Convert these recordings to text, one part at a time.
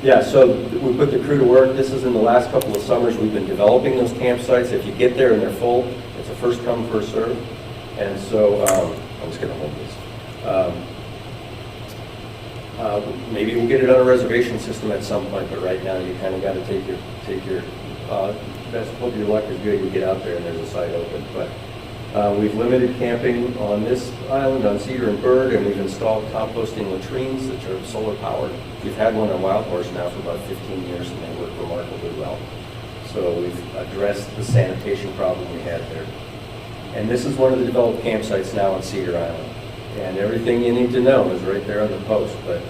Yeah, so we put the crew to work. This is in the last couple of summers. We've been developing those campsites. If you get there and they're full, it's a first come, first serve. And so I'm just going to hold this. Maybe we'll get it on a reservation system at some point, but right now you kind of got to take your best hope your luck is good. You get out there and there's a site open. But we've limited camping on this island, on Cedar and Bird, and we've installed composting latrines that are solar powered. We've had one on Wild Horse now for about 15 years, and they work remarkably well. So we've addressed the sanitation problem we had there. And this is one of the developed campsites now on Cedar Island. And everything you need to know is right there on the post. But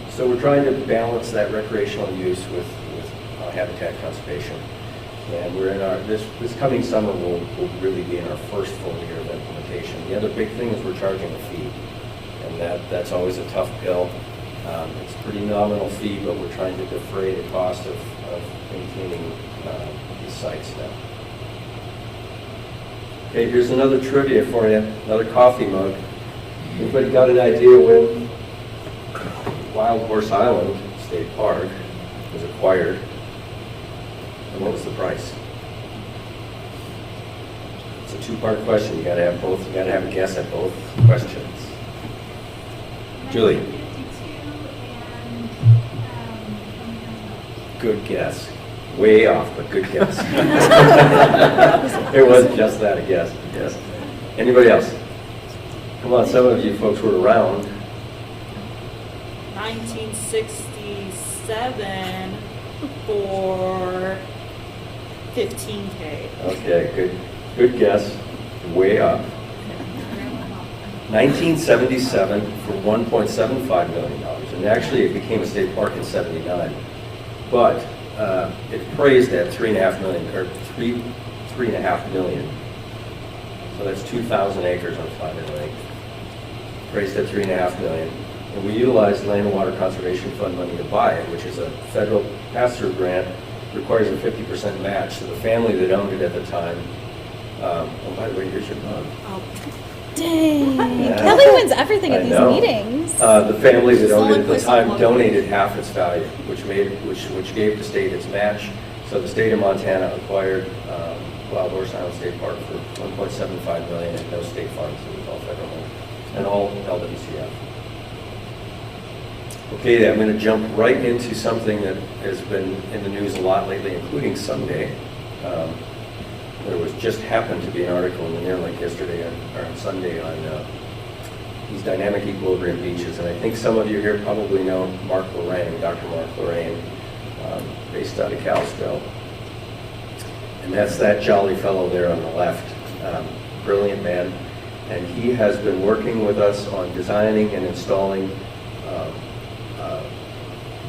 so we're trying to balance that recreational use with habitat conservation. And we're in our, this coming summer will really be in our first full year of implementation. The other big thing is we're charging a fee. And that's always a tough pill. It's a pretty nominal fee, but we're trying to defray the cost of maintaining these sites now. Okay, here's another trivia for you, another coffee mug. Anybody got an idea when Wild Horse Island State Park was acquired? And what was the price? It's a two-part question. You got to have both. You got to have a guess at both questions. Julie. Good guess. Way off, but good guess. It was just that, a guess. Yes. Anybody else? Come on, some of you folks were around. 1967 for 15K. Okay, good guess. Way up. 1977 for $1.75 million. And actually it became a state park in '79. But it appraised at $3.5 million, or $3.5 million. So that's 2,000 acres on Flathead Lake. Appraised at $3.5 million. And we utilized Land and Water Conservation Fund money to buy it, which is a federal pass-through grant, requires a 50% match. So the family that owned it at the time, oh, by the way, here's your mug. Oh, dang. Yeah. Kelly wins everything at these meetings. The family that owned it at the time donated half its value, which gave the state its match. So the state of Montana acquired Wild Horse Island State Park for $1.75 million and no state funds. It was all federal money and all LWCF. Okay, I'm going to jump right into something that has been in the news a lot lately, including Sunday. There was just happened to be an article in the Near Link yesterday or on Sunday on these dynamic equilibrium beaches, and I think some of you here probably know Mark Lorraine, Dr. Mark Lorraine, based out of Calsco. And that's that jolly fellow there on the left, brilliant man. And he has been working with us on designing and installing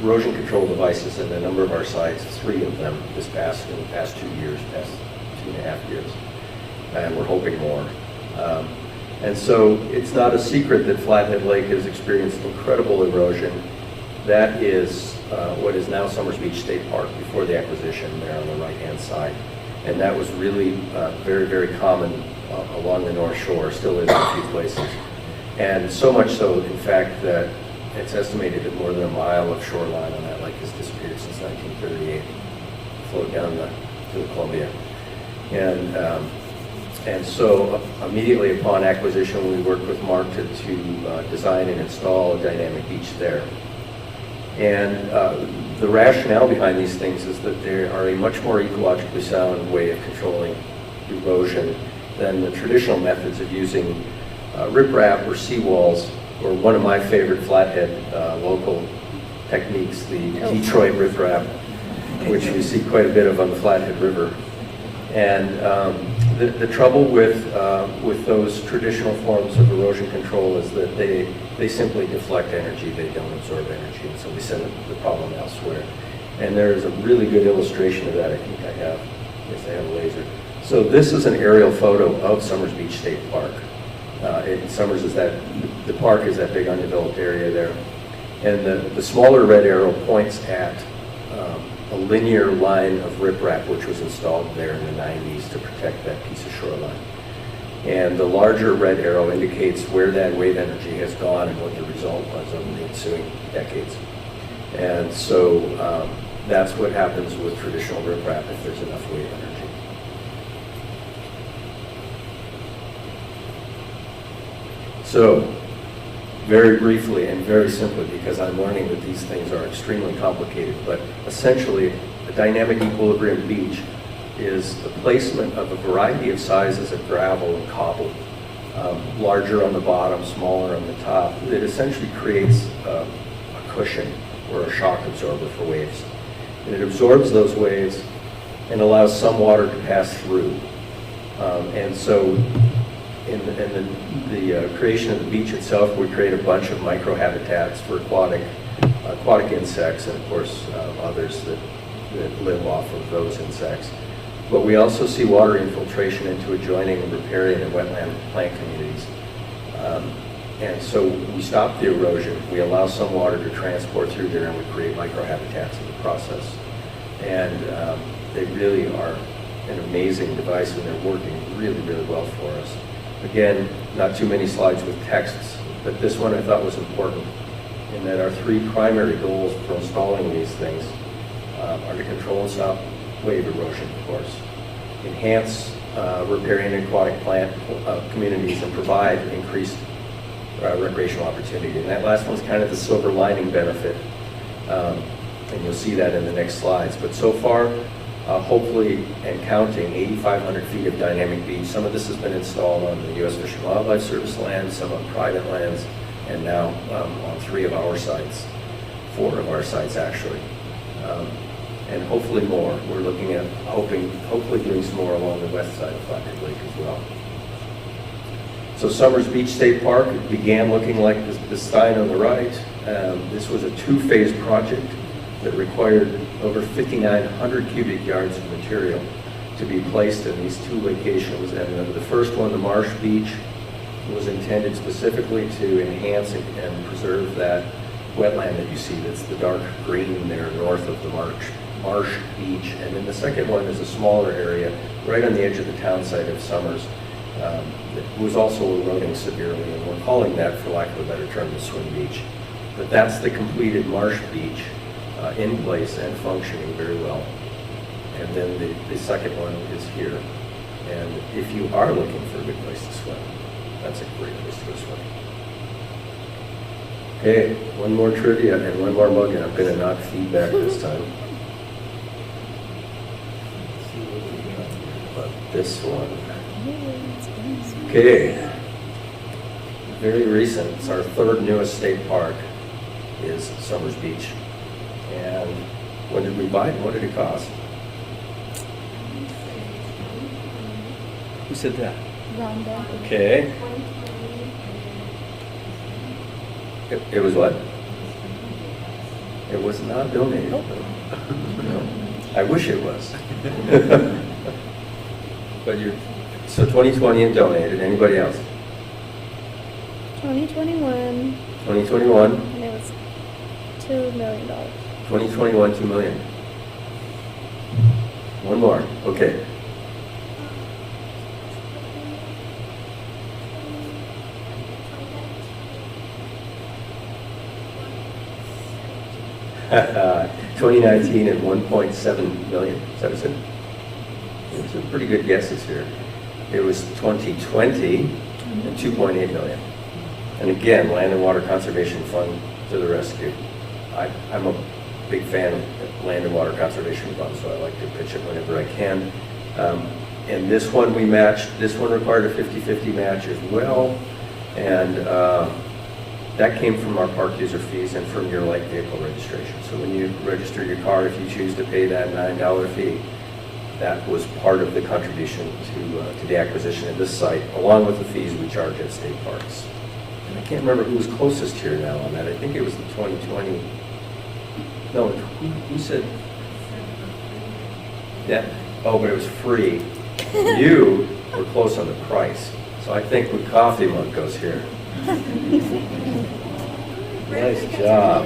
erosion control devices in a number of our sites, 3 of them in the past 2 years, past 2.5 years. And we're hoping more. And so it's not a secret that Flathead Lake has experienced incredible erosion. That is what is now Summers Beach State Park before the acquisition there on the right-hand side. And that was really very, very common along the North Shore, still is in a few places. And so much so, in fact, that it's estimated that more than a mile of shoreline on that lake has disappeared since 1938, flowed down to the Columbia. And so immediately upon acquisition, we worked with Mark to design and install a dynamic beach there. And the rationale behind these things is that they are a much more ecologically sound way of controlling erosion than the traditional methods of using riprap or seawalls, or one of my favorite Flathead local techniques, the Detroit riprap, which you see quite a bit of on the Flathead River. And the trouble with those traditional forms of erosion control is that they simply deflect energy, they don't absorb energy, and so we send the problem elsewhere. And there is a really good illustration of that. I think I have a laser. So this is an aerial photo of Summers Beach State Park. Summers is the park is that big undeveloped area there. And the smaller red arrow points at a linear line of riprap which was installed there in the 90s to protect that piece of shoreline. And the larger red arrow indicates where that wave energy has gone and what the result was over the ensuing decades. And so that's what happens with traditional riprap if there's enough wave energy. So, very briefly and very simply, because I'm learning that these things are extremely complicated, but essentially a dynamic equilibrium beach is the placement of a variety of sizes of gravel and cobble, larger on the bottom, smaller on the top. It essentially creates a cushion or a shock absorber for waves. And it absorbs those waves and allows some water to pass through. And so in the creation of the beach itself, we create a bunch of microhabitats for aquatic insects and, of course, others that live off of those insects. But we also see water infiltration into adjoining and riparian and wetland plant communities. And so we stop the erosion, we allow some water to transport through there, and we create microhabitats in the process. And they really are an amazing device, and they're working really, really well for us. Again, not too many slides with texts, but this one I thought was important in that our three primary goals for installing these things are to control and stop wave erosion, of course, enhance riparian and aquatic plant communities, and provide increased recreational opportunity. And that last one's kind of the silver lining benefit, and you'll see that in the next slides. But so far, hopefully and counting, 8,500 feet of dynamic beach. Some of this has been installed on the U.S. Fish and Wildlife Service lands, some on private lands, and now on 3 of our sites, 4 of our sites actually. And hopefully more. We're looking at hopefully doing some more along the west side of Flathead Lake as well. So Summers Beach State Park began looking like the sign on the right. This was a 2-phase project that required over 5,900 cubic yards of material to be placed in these 2 locations. And the first one, the Marsh Beach, was intended specifically to enhance and preserve that wetland that you see. That's the dark green there north of the Marsh Beach. And then the second one is a smaller area right on the edge of the town site of Summers that was also eroding severely, and we're calling that, for lack of a better term, the swing beach. But that's the completed Marsh Beach in place and functioning very well. And then the second one is here. And if you are looking for a good place to swim, that's a great place to go swim. Okay, one more trivia and one more mug, and I'm going to knock feedback this time. But this one. Okay. Very recent. It's our 3rd newest state park is Summers Beach. And when did we buy it? What did it cost? Who said that? Rhonda. Okay. It was what? It was not donated. No. I wish it was. But so 2020 and donated. Anybody else? 2021. 2021. And it was $2 million. 2021, $2 million. One more. Okay. Uh, 2019 at 1.7 million. Is that what it? There's some pretty good guesses here. It was 2020 and 2.8 million. And again, Land and Water Conservation Fund to the rescue. I'm a big fan of Land and Water Conservation Fund, so I like to pitch it whenever I can. And this one we matched. This one required a 50-50 match as well. And that came from our park user fees and from your light vehicle registration. So when you register your car, if you choose to pay that $9 fee, that was part of the contribution to the acquisition of this site, along with the fees we charge at state parks. And I can't remember who was closest here now on that. I think it was the 2020. No, who said? Yeah. Oh, but it was free. You were close on the price. So I think the coffee mug goes here. Nice job.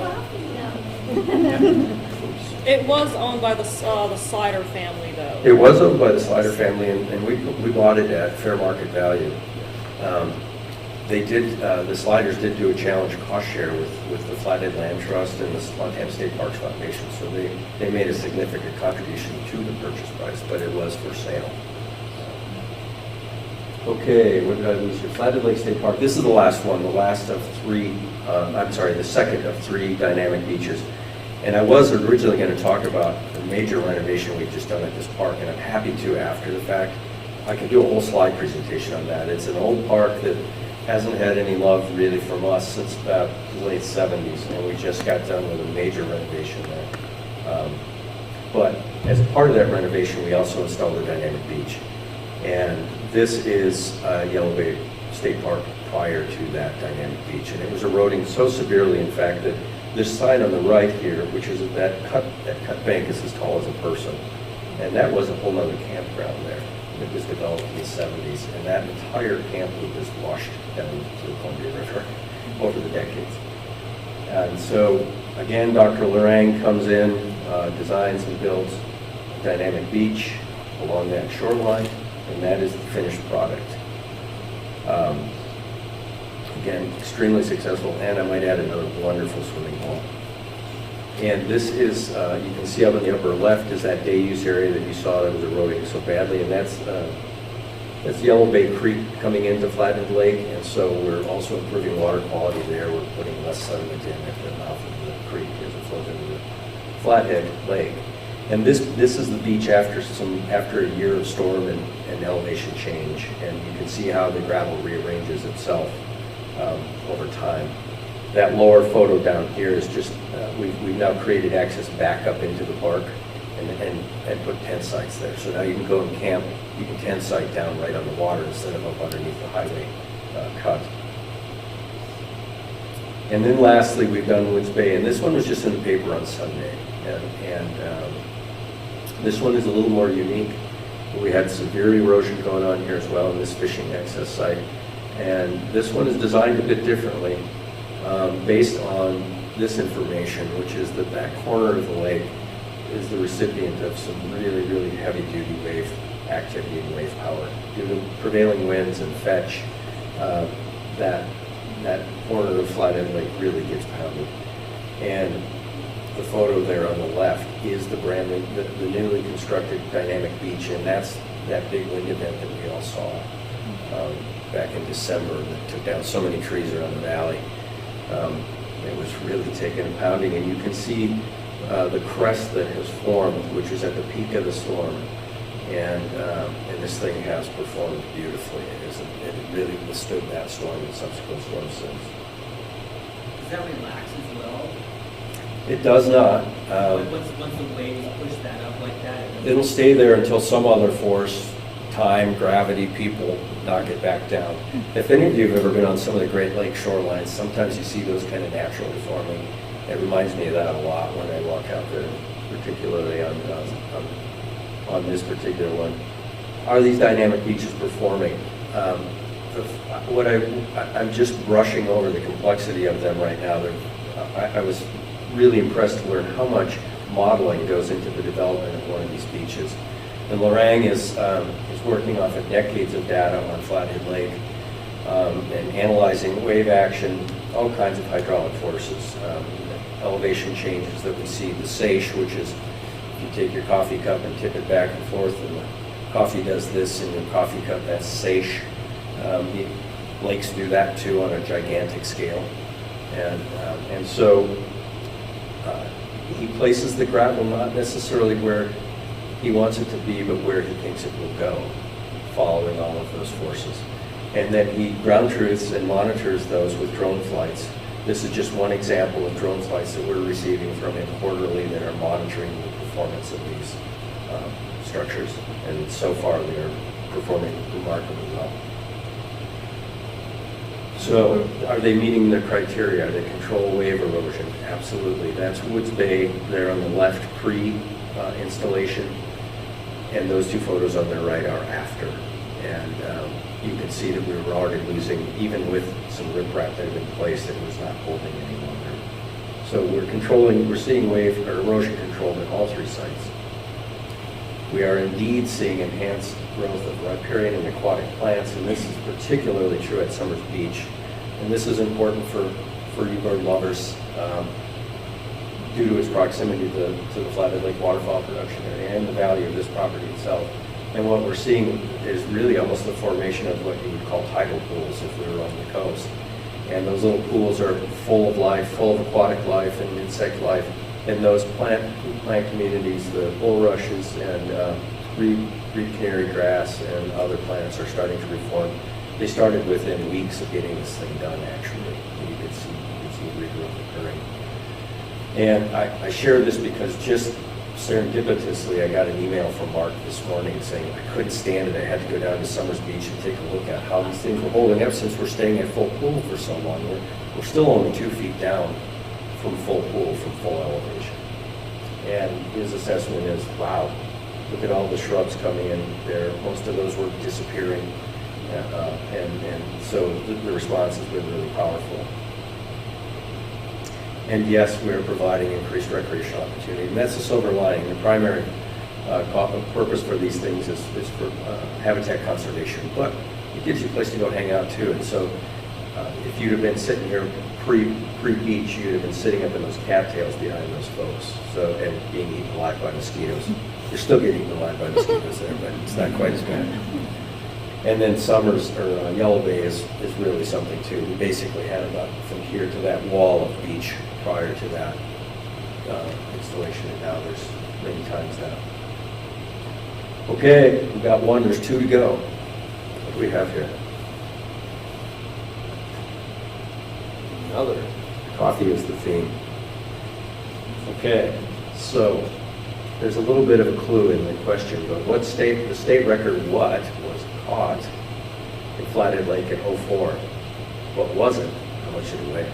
It was owned by the Slider family, though. It was owned by the Slider family, and we bought it at fair market value. They did, the Sliders did do a challenge cost share with the Flathead Land Trust and the Montana State Parks Foundation, so they made a significant contribution to the purchase price, but it was for sale. Okay, what did I lose here? Flathead Lake State Park. This is the last one, the last of three, the second of three dynamic beaches. And I was originally going to talk about the major renovation we've just done at this park, and I'm happy to after the fact. I could do a whole slide presentation on that. It's an old park that hasn't had any love really from us since about the late 70s, and we just got done with a major renovation there. But as a part of that renovation, we also installed a dynamic beach. And this is Yellow Bay State Park prior to that dynamic beach. And it was eroding so severely, in fact, that this side on the right here, which is that cut bank is as tall as a person. And that was a whole nother campground there. It was developed in the 70s, and that entire camp loop is washed down to the Columbia River over the decades. And so, again, Dr. Lorang comes in, designs and builds a dynamic beach along that shoreline, and that is the finished product. Again, extremely successful, and I might add another wonderful swimming pool. And this is, you can see up in the upper left is that day use area that you saw that was eroding so badly, and that's Yellow Bay Creek coming into Flathead Lake, and so we're also improving water quality there. We're putting less sediment in at the mouth of the creek as it flows into the Flathead Lake. And this is the beach after a year of storm and elevation change, and you can see how the gravel rearranges itself over time. That lower photo down here is just, we've now created access back up into the park and put tent sites there. So now you can go and camp, you can tent site down right on the water instead of up underneath the highway cut. And then lastly, we've done Woods Bay, and this one was just in the paper on Sunday. And this one is a little more unique. We had severe erosion going on here as well in this fishing access site. And this one is designed a bit differently. Based on this information, which is that that corner of the lake is the recipient of some really, really heavy-duty wave activity and wave power. Due to prevailing winds and fetch, that corner of Flathead Lake really gets pounded. And the photo there on the left is the newly constructed dynamic beach, and that's that big wind event that we all saw back in December that took down so many trees around the valley. It was really taking a pounding, and you can see the crest that has formed, which is at the peak of the storm, and this thing has performed beautifully. It really withstood that storm and subsequent storms since. Does that relax as well? It does not. Once the waves push that up like that, It'll stay there until some other force, time, gravity, people knock it back down. If any of you have ever been on some of the Great Lake shorelines, sometimes you see those kind of naturally forming. It reminds me of that a lot when I walk out there, particularly on this particular one. Are these dynamic beaches performing? I'm just brushing over the complexity of them right now. I was really impressed to learn how much modeling goes into the development of one of these beaches. And Lorang is working off of decades of data on Flathead Lake and analyzing wave action, all kinds of hydraulic forces, elevation changes that we see, the seiche, which is if you take your coffee cup and tip it back and forth and the coffee does this in your coffee cup, that's seiche. Lakes do that too on a gigantic scale. And so he places the gravel not necessarily where he wants it to be, but where he thinks it will go, following all of those forces. And then he ground truths and monitors those with drone flights. This is just one example of drone flights that we're receiving from him quarterly that are monitoring the performance of these structures. And so far they are performing remarkably well. So are they meeting the criteria? Are they control wave erosion? Absolutely. That's Woods Bay there on the left pre-installation. And those two photos on the right are after. And you can see that we were already losing, even with some riprap that had been placed, it was not holding any longer. So we're seeing wave or erosion control in all 3 sites. We are indeed seeing enhanced growth of riparian and aquatic plants, and this is particularly true at Summers Beach. And this is important for you bird lovers due to its proximity to the Flathead Lake waterfowl production area and the value of this property itself. And what we're seeing is really almost the formation of what you would call tidal pools if we were on the coast. And those little pools are full of life, full of aquatic life and insect life. And those plant communities, the bulrushes and reed canary grass and other plants are starting to reform. They started within weeks of getting this thing done, actually. You could see regrowth occurring. And I share this because just serendipitously, I got an email from Mark this morning saying I couldn't stand it. I had to go down to Summers Beach and take a look at how these things were holding up since we're staying at full pool for so long. We're still only 2 feet down from full pool, from full elevation. And his assessment is, wow, look at all the shrubs coming in there. Most of those were disappearing. And so the response has been really powerful. And yes, we're providing increased recreational opportunity. And that's the silver lining. The primary purpose for these things is for habitat conservation. But it gives you a place to go hang out too. And so if you'd have been sitting here pre-beach, you'd have been sitting up in those cattails behind those folks. So, and being eaten alive by mosquitoes. You're still getting eaten alive by mosquitoes there, but it's not quite as bad. And then Summers, or Yellow Bay is really something too. We basically had about from here to that wall of beach prior to that installation, and now there's many times that. Okay, we've got 1, there's 2 to go. What do we have here? Another. Coffee is the theme. Okay, so there's a little bit of a clue in the question, but the state record what was caught in Flathead Lake in '04? What was it? How much did it weigh?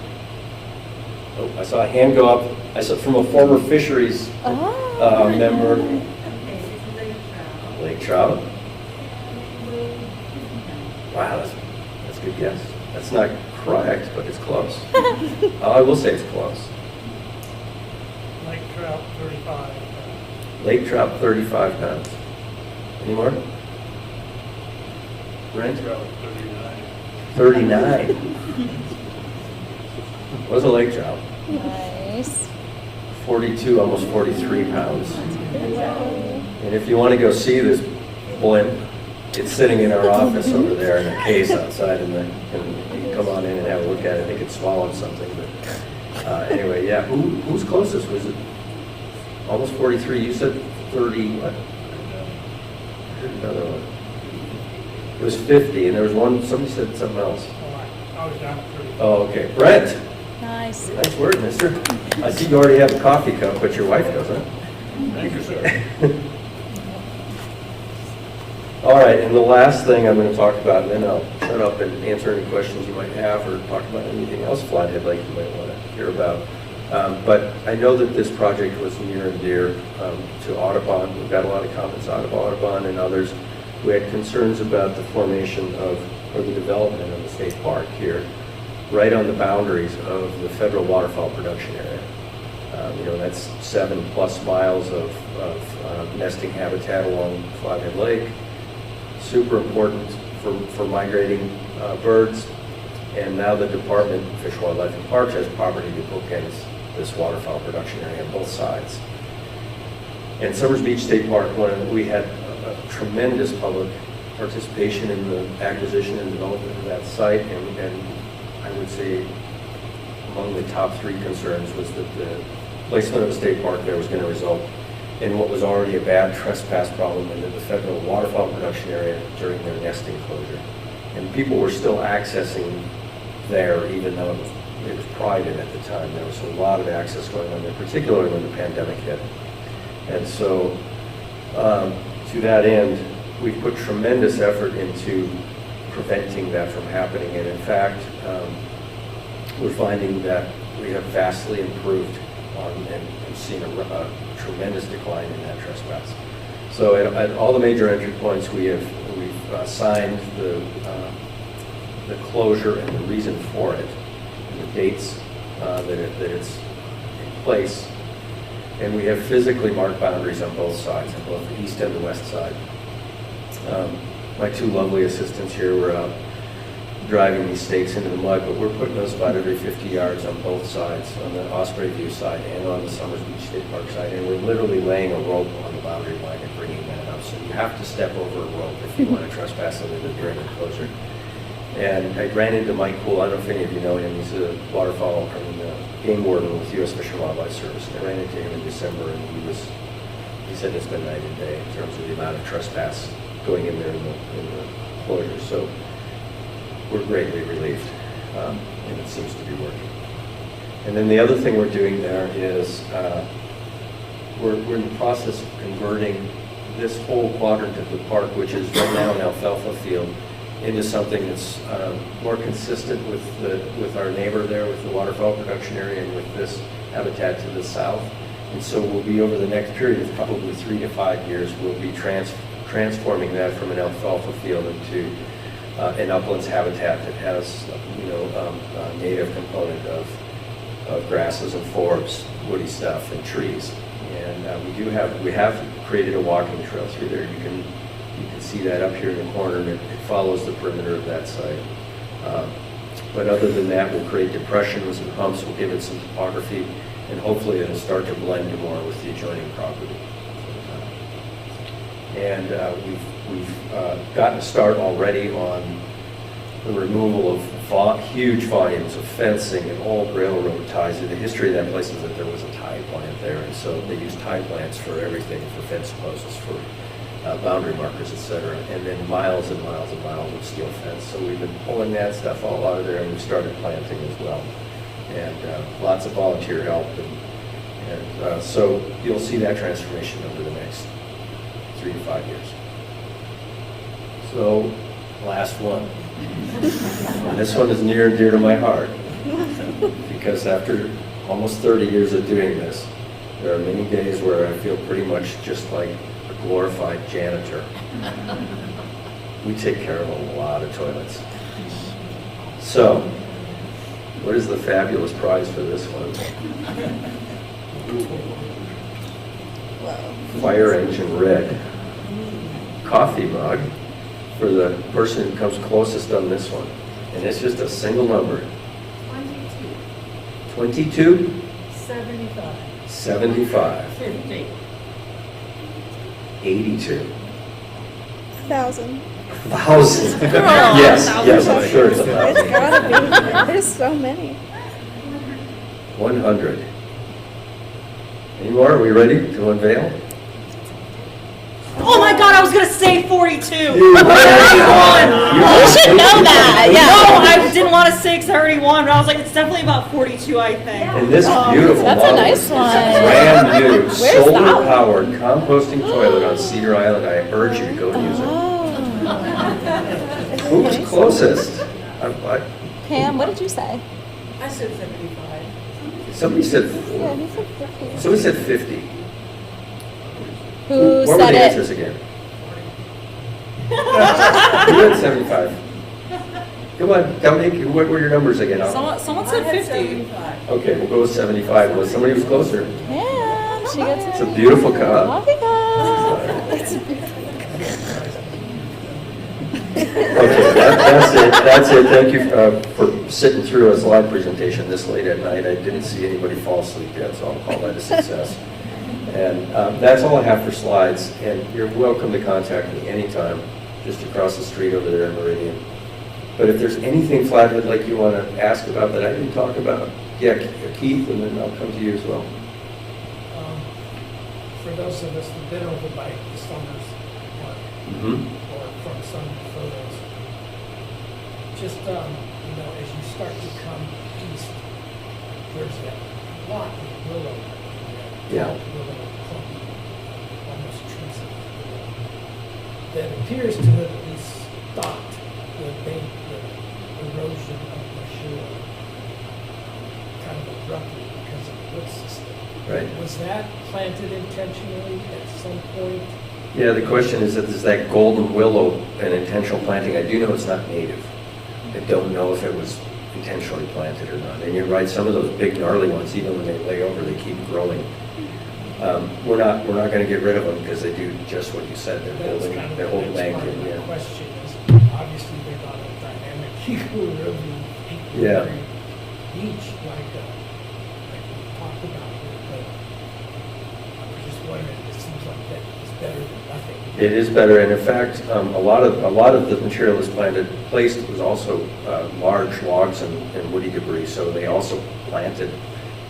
Oh, I saw a hand go up. I saw from a former fisheries member. Lake trout. Wow, that's a good guess. That's not correct, but it's close. I will say it's close. Lake trout, 35. Lake trout, 35 pounds. Any more? Brent? 39. Was a lake trout. Nice. 42, almost 43 pounds. Wow. And if you want to go see this blimp, it's sitting in our office over there in a case outside, and you can come on in and have a look at it. I think it swallowed something, but anyway, yeah. Who's closest? Was it almost 43? You said 30. What? I heard another one. It was 50, and there was one. Somebody said something else. I was down at 30. Oh, okay. Brent. Nice. Nice work, mister. I see you already have a coffee cup, but your wife doesn't. Thank you, sir. All right, and the last thing I'm going to talk about, and then I'll shut up and answer any questions you might have or talk about anything else Flathead Lake you might want to hear about. But I know that this project was near and dear to Audubon. We've got a lot of comments out of Audubon and others. We had concerns about the formation of, or the development of the state park here, right on the boundaries of the federal waterfowl production area. That's 7+ miles of nesting habitat along Flathead Lake. Super important for migrating birds. And now the Department of Fish, Wildlife, and Parks has property to bookend this waterfowl production area on both sides. And Summers Beach State Park, we had a tremendous public participation in the acquisition and development of that site, and I would say among the top 3 concerns was that the placement of a state park there was going to result in what was already a bad trespass problem into the federal waterfowl production area during their nesting closure. And people were still accessing there, even though it was private at the time. There was a lot of access going on there, particularly when the pandemic hit. And so, to that end, we put tremendous effort into preventing that from happening. And in fact, we're finding that we have vastly improved and seen a tremendous decline in that trespass. So at all the major entry points, we've signed the closure and the reason for it, and the dates that it's place. And we have physically marked boundaries on both sides, on both the east and the west side. My two lovely assistants here were out driving these stakes into the mud, but we're putting those about every 50 yards on both sides, on the Osprey View side and on the Summers Beach State Park side. And we're literally laying a rope on the boundary line and bringing that up. So you have to step over a rope if you want to trespass into the during enclosure. And I ran into Mike Poole. I don't know if any of you know him. He's a waterfowl game warden with U.S. Fish and Wildlife Service. And I ran into him in December, and he said it's been night and day in terms of the amount of trespass going in there in the closure. So we're greatly relieved, and it seems to be working. And then the other thing we're doing there is we're in the process of converting this whole quadrant of the park, which is right now an alfalfa field, into something that's more consistent with our neighbor there, with the waterfowl production area, and with this habitat to the south. And so we'll be, over the next period of probably 3 to 5 years, we'll be transforming that from an alfalfa field into an uplands habitat that has, a native component of grasses and forbs, woody stuff, and trees. And we have created a walking trail through there. You can see that up here in the corner, and it follows the perimeter of that site. But other than that, we'll create depressions and humps. We'll give it some topography, and hopefully it'll start to blend more with the adjoining property. And we've gotten a start already on the removal of huge volumes of fencing and old railroad ties. And the history of that place is that there was a tie plant there, and so they used tie plants for everything, for fence posts, for boundary markers, etc. And then miles and miles and miles of steel fence. So we've been pulling that stuff all out of there, and we've started planting as well. And lots of volunteer help. And so you'll see that transformation over the next 3 to 5 years. So, last one. And this one is near and dear to my heart, because after almost 30 years of doing this, there are many days where I feel pretty much just like a glorified janitor. We take care of a lot of toilets. So, what is the fabulous prize for this one? Fire engine red coffee mug for the person who comes closest on this one. And it's just a single number. 22. 22? 75. 75. 50. 82. 1,000. 1,000. Yes, I'm sure it's It's 1,000. gotta be. There's so many. 100. Any more? Are we ready to unveil? Oh my God, I was gonna say 42. You should know that, yeah. No, I didn't want to say because I already won, but I was like, it's definitely about 42, I think. And this beautiful That's a model nice is one. a brand new Where's that one? solar-powered composting toilet on Cedar Island. I urge you to go and use it. Oh. Who was closest? Pam, what did you say? I said 75. Somebody said Yeah, he said 50. Somebody said 50. Who What were said the it? answers again? You had 75. Come on, Dominique, what were your numbers again? Someone I said had 50. 75. Okay, we'll go with 75. Well, somebody was closer. Yeah, she got It's a beautiful cup. coffee cup. It's a beautiful. Okay, that's it. Thank you for sitting through a slide presentation this late at night. I didn't see anybody fall asleep yet, so I'll call that a success. And that's all I have for slides, and you're welcome to contact me anytime, just across the street over there in Meridian. But if there's anything Flathead Lake you want to ask about that I didn't talk about, yeah, Keith, and then I'll come to you as well. For those of us who've been over by the Summers Park, or from some photos, just, as you start to come east, there's that lot of willow. Yeah. Willow clumpy, almost trees of willow, that appears to have at least stopped the erosion of the shore kind of abruptly because of the root system. Right. Was that planted intentionally at some point? Yeah, the question is that golden willow an intentional planting? I do know it's not native. I don't know if it was intentionally planted or not. And you're right, some of those big gnarly ones, even when they lay over, they keep growing. We're not going to get rid of them because they do just what you said. They're holding bank in. The Yeah. question is, obviously they're not a dynamic equilibrium Yeah. beach like we talked about here, but I was just wondering, it seems like that is better than nothing. It is better, and in fact, a lot of the material that's placed was also large logs and woody debris. So they also planted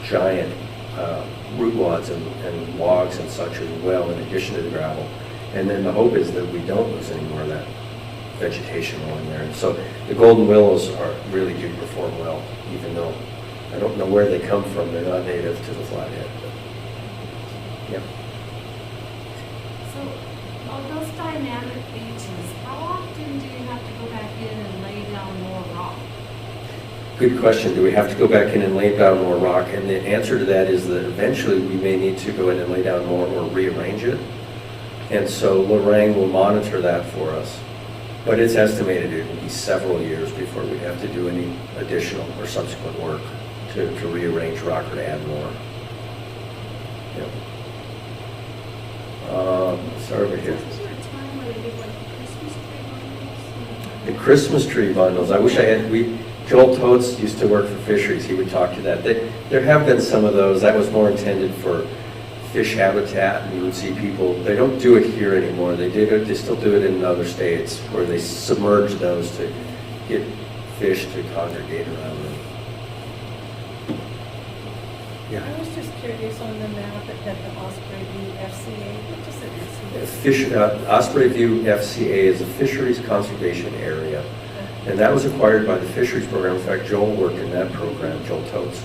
giant root wads and logs and such as well, in addition to the gravel. And then the hope is that we don't lose any more of that vegetation along there. And so the golden willows really do perform well, even though I don't know where they come from. They're not native to the Flathead. But, yeah. So, on those dynamic beaches, how often do you have to go back in and lay down more rock? Good question. Do we have to go back in and lay down more rock? And the answer to that is that eventually we may need to go in and lay down more or rearrange it. And so Lorraine will monitor that for us. But it's estimated it will be several years before we have to do any additional or subsequent work to rearrange rock or to add more. Yep. Sorry, over here. Is there a time where they did like Christmas tree bundles? The Christmas tree bundles, I wish I had, Joel Totes used to work for fisheries, he would talk to that. There have been some of those, that was more intended for fish habitat, and you would see people, they don't do it here anymore, they still do it in other states, where they submerge those to get fish to congregate around them. Yeah. I was just curious on the map that had the Osprey View FCA, what does it mean? Osprey View FCA is a fisheries conservation area, and that was acquired by the fisheries program. In fact, Joel worked in that program, Joel Totes,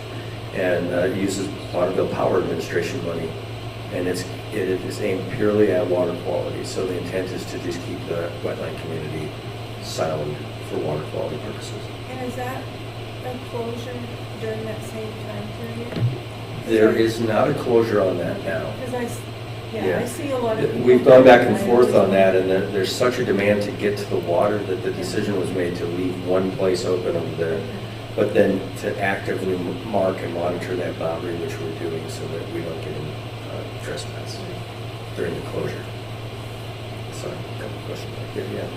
and uses Bonneville Power Administration money, and it is aimed purely at water quality. So the intent is to just keep the wetland community sound for water quality purposes. And is that a closure during that same time period? There is not a closure on that now. Because Yeah. I see a lot of people. We've gone back and forth on that, and there's such a demand to get to the water that the decision was made to leave one place open over there, but then to actively mark and monitor that boundary, which we're doing, so that we don't get any trespass during the closure. Sorry, a couple questions back there, yeah.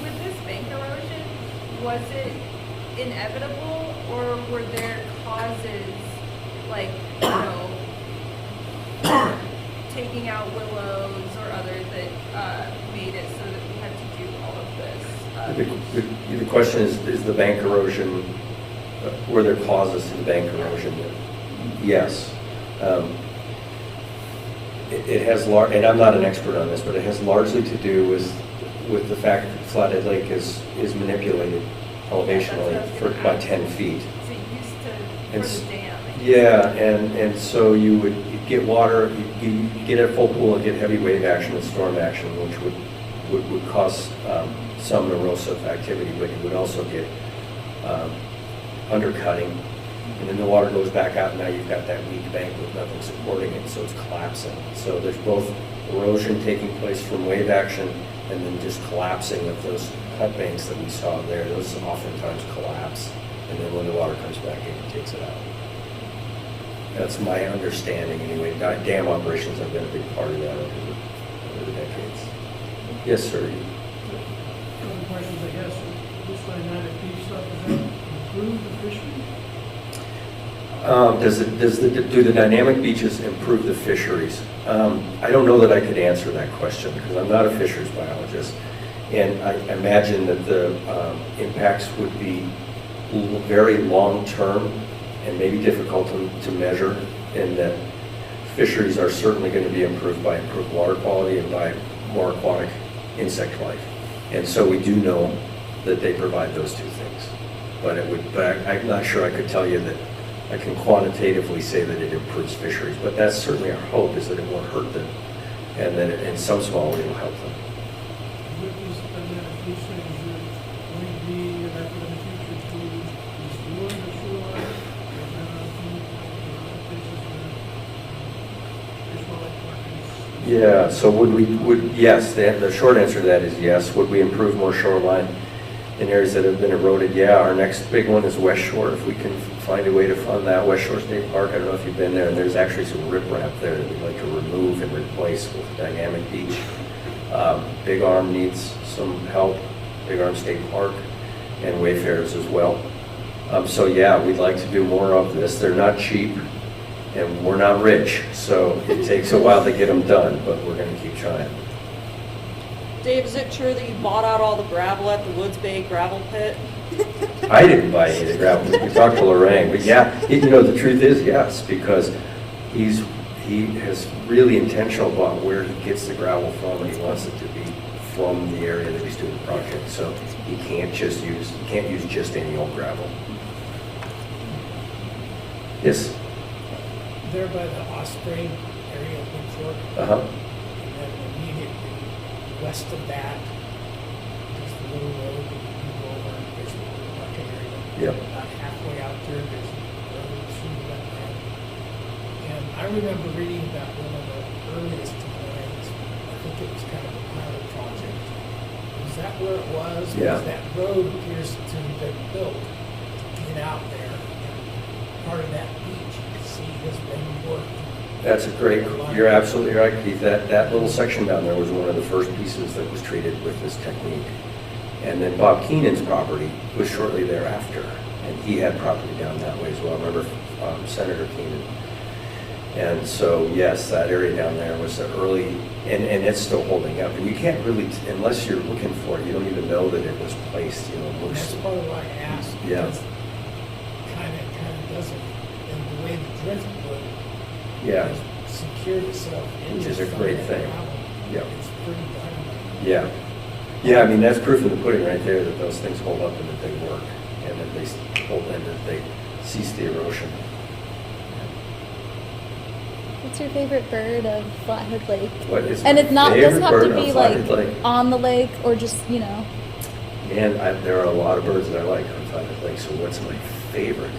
With this bank erosion, was it inevitable, or were there causes like, taking out willows or others that made it so that we had to do all of this? The question is the bank erosion, were there causes to the bank erosion? Yes. It has, and I'm not an expert on this, but it has largely to do with the fact that Flathead Lake is manipulated elevationally for about 10 feet. So it And used to, for the dam. Yeah, and so you'd get water, you get a full pool and get heavy wave action and storm action, which would cause some erosive activity, but you would also get undercutting, and then the water goes back out, and now you've got that weak bank with nothing supporting it, so it's collapsing. So there's both erosion taking place from wave action and then just collapsing of those cut banks that we saw there. Those oftentimes collapse, and then when the water comes back in, it takes it out. That's my understanding anyway. Dam operations have been a big part of that over the decades. Yes, sir. Other questions, I guess, this dynamic beach stuff, does that improve the fishery? Do the dynamic beaches improve the fisheries? I don't know that I could answer that question because I'm not a fisheries biologist. And I imagine that the impacts would be very long-term and maybe difficult to measure, and that fisheries are certainly going to be improved by improved water quality and by more aquatic insect life. And so we do know that they provide those two things. But I'm not sure I could tell you that I can quantitatively say that it improves fisheries, but that's certainly our hope, is that it won't hurt them, and that in some small way it will help them. With these dynamic beach things, is there going to be an effort in the future to restore the shoreline? Yeah, so yes, the short answer to that is yes. Would we improve more shoreline? in areas that have been eroded, yeah, our next big one is West Shore. If we can find a way to fund that, West Shore State Park, I don't know if you've been there, and there's actually some riprap there that we'd like to remove and replace with a dynamic beach. Big Arm needs some help, Big Arm State Park, and Wayfarers as well. So yeah, we'd like to do more of this. They're not cheap, and we're not rich, so it takes a while to get them done, but we're gonna keep trying. Dave, is it true that you bought out all the gravel at the Woods Bay gravel pit? I didn't buy any of the gravel. We talked to Lorraine, but yeah, the truth is yes, because he is really intentional about where he gets the gravel from, and he wants it to be from the area that he's doing the project. So he can't use just any old gravel. Yes. There by the Osprey area of Big Fork, Uh-huh. and then immediately west of that, there's the little road that you can go over, there's the little market area. Yep. About halfway out there, there's a road through wetland. And I remember reading about one of the earliest designs, I think it was kind of a pilot project. Was that where it was? Yeah. Because that road appears to have been built to get out there, and part of that beach, you can see has been worked. That's a great, you're absolutely right, Keith. That little section down there was one of the first pieces that was treated with this technique. And then Bob Keenan's property was shortly thereafter, and he had property down that way as well. I remember Senator Keenan. And so, yes, that area down there was the early, and it's still holding up. And you can't really, unless you're looking for it, you don't even know that it was placed, That's loose. part of why I asked. Yeah. Because kind of doesn't, and the way the driftwood Yeah, has secured itself into Which is a some great of that thing. gravel, Yeah. It's pretty dynamite. yeah. Yeah, I mean, that's proof in the pudding right there that those things hold up and that they work, and that they hold and that they cease the erosion. What's your favorite bird of Flathead Lake? What is And my it's not favorite doesn't have bird to on be Flathead like Lake? on the lake or just And there are a lot of birds that I like on Flathead Lake, so what's my favorite?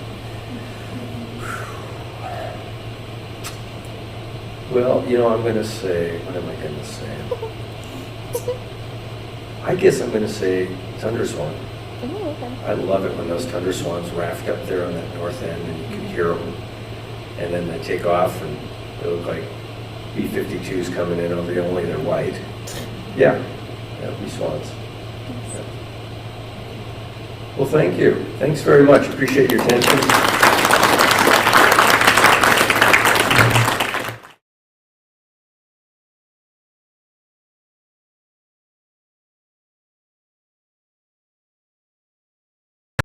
Well, I'm going to say, what am I going to say? I guess I'm going to say tundra swan. Oh, okay. I love it when those tundra swans raft up there on that north end and you can hear them. And then they take off and they look like B-52s coming in over you, only they're white. Yeah, B swans. Yeah. Well, thank you. Thanks very much. Appreciate your attention.